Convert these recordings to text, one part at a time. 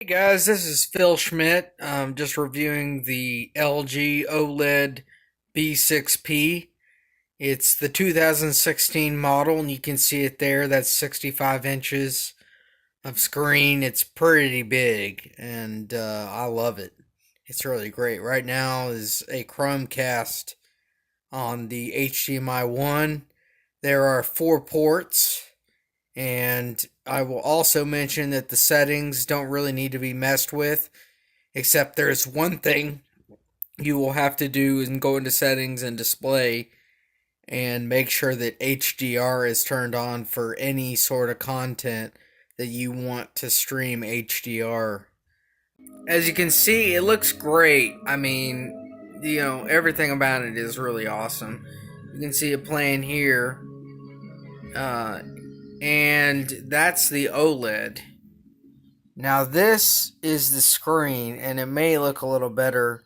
Hey guys, this is Phil Schmidt. Just reviewing the LG OLED B6P. It's the 2016 model, and you can see it there. That's 65 inches of screen. It's pretty big, and I love it. It's really great. Right now is a Chromecast on the HDMI 1. There are 4 ports. And I will also mention that the settings don't really need to be messed with, except there's one thing you will have to do and go into settings and display and make sure that HDR is turned on for any sort of content that you want to stream HDR. As you can see, it looks great. I mean, everything about it is really awesome. You can see it playing here. And that's the OLED. Now this is the screen, and it may look a little better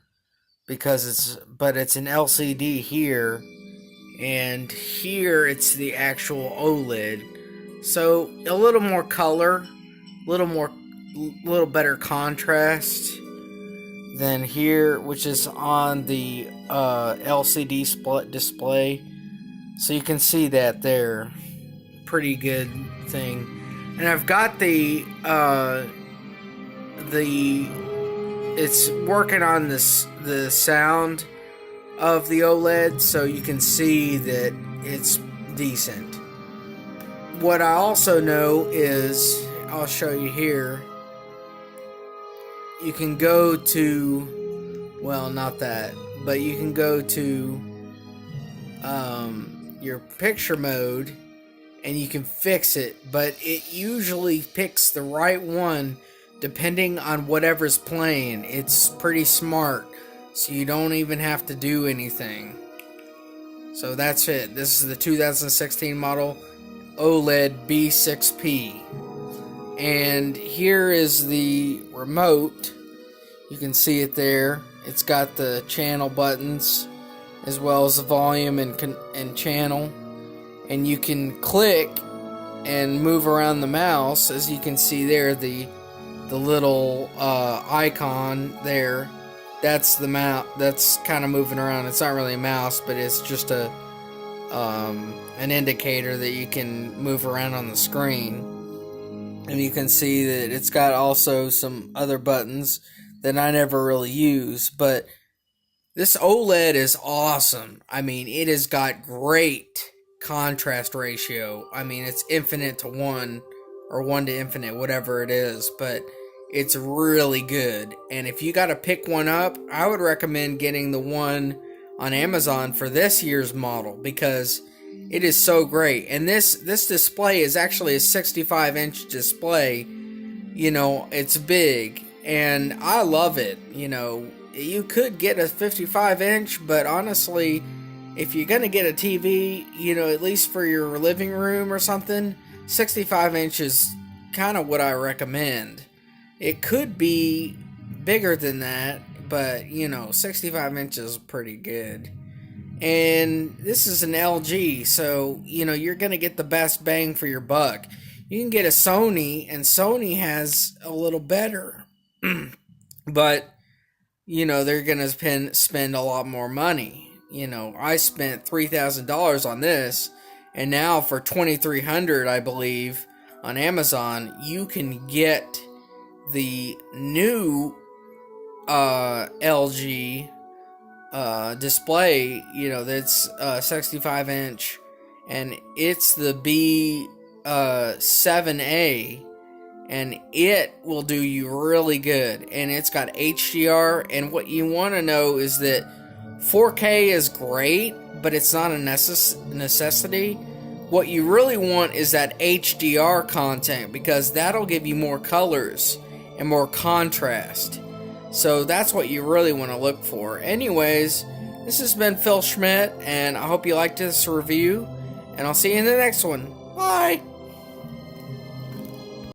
because it's an LCD here, and here it's the actual OLED. So a little more color, little better contrast than here, which is on the LCD split display. So you can see that there. Pretty good thing. And I've got it's working on the sound of the OLED, so you can see that it's decent. What I also know is, I'll show you here, you can go to, well, not that, but you can go to your picture mode, and you can fix it, but it usually picks the right one depending on whatever's playing. It's pretty smart, so you don't even have to do anything. So that's it. This is the 2016 model OLED B6P. And here is the remote. You can see it there. It's got the channel buttons as well as the volume and channel. And you can click and move around the mouse. As you can see there, the little icon there, that's the mouse. That's kind of moving around. It's not really a mouse, but it's just an indicator that you can move around on the screen. And you can see that it's got also some other buttons that I never really use, but this OLED is awesome. I mean, it has got great contrast ratio. I mean, it's infinite to 1 or 1 to infinite, whatever it is, but it's really good. And if you got to pick one up, I would recommend getting the one on Amazon for this year's model because it is so great. And this display is actually a 65-inch display. It's big, and I love it. You could get a 55-inch, but honestly, if you're going to get a TV, at least for your living room or something, 65 inch is kind of what I recommend. It could be bigger than that, but, 65 inches is pretty good. And this is an LG, so, you're going to get the best bang for your buck. You can get a Sony, and Sony has a little better. But, they're going to spend a lot more money. I spent $3,000 on this, and now for $2,300, I believe, on Amazon, you can get the new LG display. That's 65 inch, and it's the B7A, and it will do you really good. And it's got HDR, and what you want to know is that 4K is great, but it's not a necessity. What you really want is that HDR content, because that'll give you more colors and more contrast. So that's what you really want to look for. Anyways, this has been Phil Schmidt, and I hope you liked this review, and I'll see you in the next one. Bye!